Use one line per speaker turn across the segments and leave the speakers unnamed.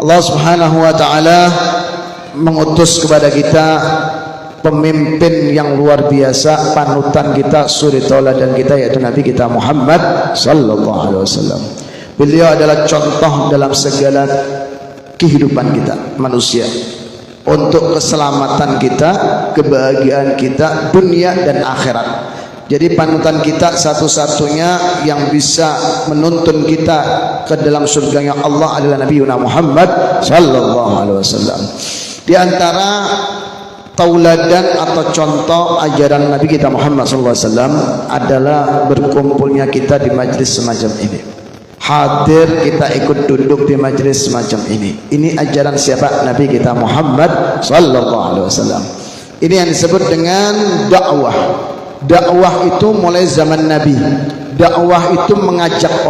Allah Subhanahu wa taala mengutus kepada kita pemimpin yang luar biasa, panutan kita, suri tauladan kita, yaitu Nabi kita Muhammad sallallahu alaihi wasallam. Beliau adalah contoh dalam segala kehidupan kita manusia, untuk keselamatan kita, kebahagiaan kita dunia dan akhirat. Jadi panutan kita satu-satunya yang bisa menuntun kita ke dalam surganya Allah adalah Nabi Muhammad sallallahu alaihi wasallam. Di antara tauladan atau contoh ajaran Nabi kita Muhammad sallallahu alaihi wasallam adalah berkumpulnya kita di majlis semacam ini. Hadir kita ikut duduk di majlis semacam ini. Ini ajaran siapa? Nabi kita Muhammad sallallahu alaihi wasallam. Ini yang disebut dengan dakwah. Dakwah itu mulai zaman Nabi. Dakwah itu mengajak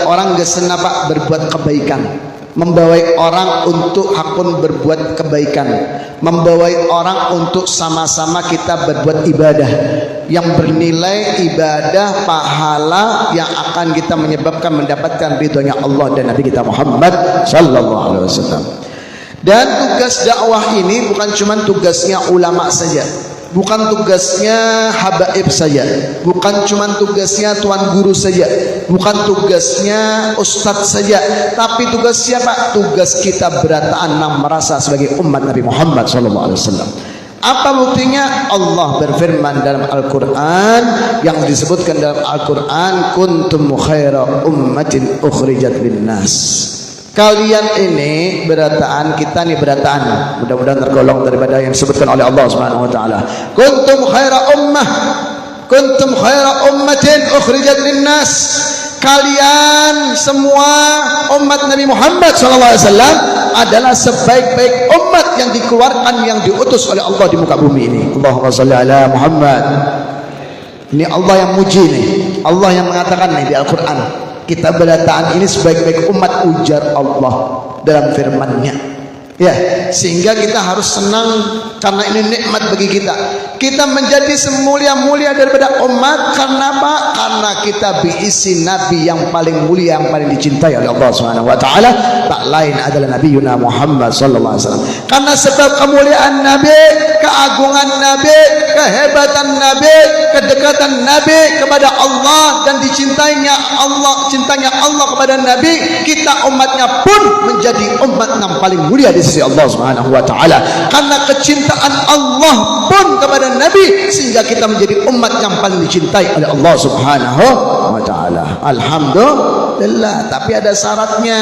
orang ke sana Pak, berbuat kebaikan, membawai orang untuk hakun berbuat kebaikan, membawai orang untuk sama-sama kita berbuat ibadah yang bernilai ibadah pahala yang akan kita menyebabkan mendapatkan ridhonya Allah dan Nabi kita Muhammad sallallahu alaihi wasallam. Dan tugas dakwah ini bukan cuma tugasnya ulama saja, bukan tugasnya habaib saja, bukan cuma tugasnya tuan guru saja, bukan tugasnya ustadz saja, tapi tugas siapa? Tugas kita berataan yang merasa sebagai umat Nabi Muhammad SAW. Apa buktinya? Allah berfirman dalam Al-Quran, yang disebutkan dalam Al-Quran, kuntum khaira ummatin ukhrijat linnas. Kalian ini berataan, kita nih berataan, mudah-mudahan tergolong daripada yang disebutkan oleh Allah Subhanahu wa taala. Kuntum khaira ummah, kuntum khaira ummatin ukhrijat linnas. Kalian semua umat Nabi Muhammad sallallahu alaihi wasallam adalah sebaik-baik umat yang dikeluarkan, yang diutus oleh Allah di muka bumi ini. Allahumma shalli ala Muhammad. Ini Allah yang muji nih, Allah yang mengatakan nih di Al-Quran, kita berataan ini sebaik-baik umat, ujar Allah dalam firman-Nya. Ya, sehingga kita harus senang karena ini nikmat bagi kita. Kita menjadi semulia-mulia daripada umat karena apa? Karena kita diisi Nabi yang paling mulia, yang paling dicintai oleh Allah Subhanahu wa taala, tak lain adalah Nabi Muhammad sallallahu alaihi wasallam. Karena sebab kemuliaan Nabi, keagungan Nabi, kehebatan Nabi, kedekatan Nabi kepada Allah dan dicintainya Allah, cintanya Allah kepada Nabi, kita umatnya pun menjadi umat yang paling mulia di sisi Allah Subhanahu wa taala. Karena kecintaan Allah pun kepada Nabi, sehingga kita menjadi umat yang paling dicintai oleh Allah Subhanahu wa taala. Alhamdulillah. Tapi ada syaratnya.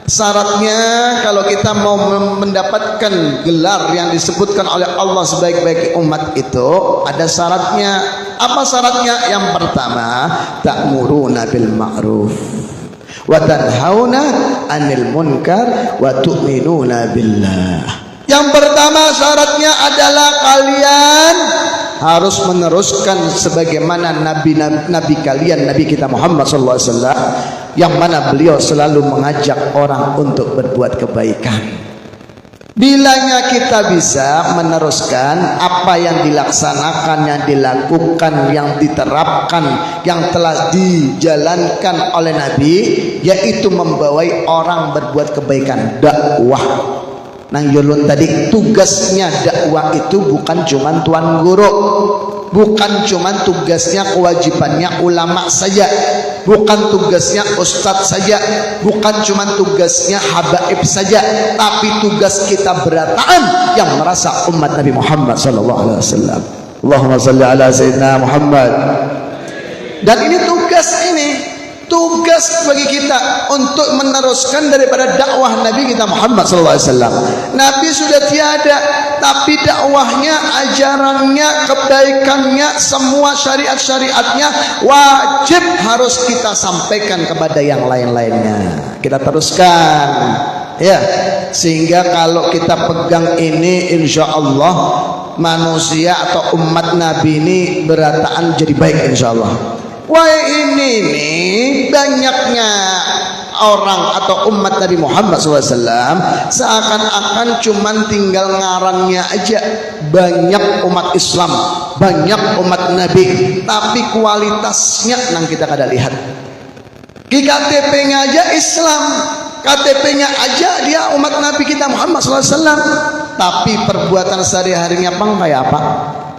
Syaratnya kalau kita mau mendapatkan gelar yang disebutkan oleh Allah sebaik-baik umat itu, ada syaratnya. Apa syaratnya? Yang pertama, ta'muruna bil ma'ruf wa tanhauna 'anil munkar wa tu'minuna billah. Yang pertama syaratnya adalah kalian harus meneruskan sebagaimana nabi kalian, Nabi kita Muhammad SAW, yang mana beliau selalu mengajak orang untuk berbuat kebaikan. Bilanya kita bisa meneruskan apa yang dilaksanakan, yang dilakukan, yang diterapkan, yang telah dijalankan oleh Nabi, yaitu membawai orang berbuat kebaikan, dakwah. Nang yulun tadi, tugasnya dakwah itu bukan cuman tuan guru, bukan cuman tugasnya, kewajibannya ulama saja, bukan tugasnya ustadz saja, bukan cuman tugasnya habaib saja, tapi tugas kita berataan yang merasa umat Nabi Muhammad sallallahu alaihi wasallam. Allahumma shalli ala sayyidina Muhammad. Dan ini tugas bagi kita untuk meneruskan daripada dakwah Nabi kita Muhammad SAW. Nabi sudah tiada, tapi dakwahnya, ajarannya, kebaikannya, semua syariat-syariatnya wajib harus kita sampaikan kepada yang lain-lainnya. Kita teruskan, ya, sehingga kalau kita pegang ini, insya Allah manusia atau umat Nabi ini berataan jadi baik, insya Allah. Wah, ini nih banyaknya orang atau umat Nabi Muhammad SAW seakan-akan cuman tinggal ngarannya aja. Banyak umat Islam, banyak umat Nabi, tapi kualitasnya nang kita kada lihat. KTP-nya aja Islam, KTP-nya aja dia umat Nabi kita Muhammad SAW, tapi perbuatan sehari-harinya kayak apa?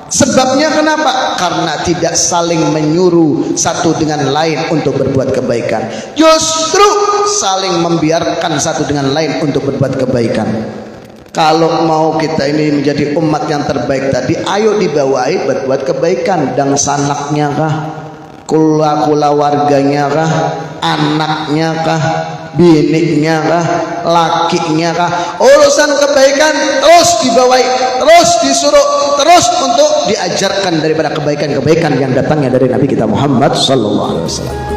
Sebabnya kenapa? Karena tidak saling menyuruh satu dengan lain untuk berbuat kebaikan, justru saling membiarkan satu dengan lain untuk berbuat kebaikan. Kalau mau kita ini menjadi umat yang terbaik tadi, ayo dibawahi berbuat kebaikan. Dan sanaknya kah, kula warganya kah, anaknya kah, biniknya kah, lakinya kah, urusan kebaikan terus dibawahi, terus disuruh, terus untuk diajarkan daripada kebaikan-kebaikan yang datangnya dari Nabi kita Muhammad sallallahu alaihi wasallam.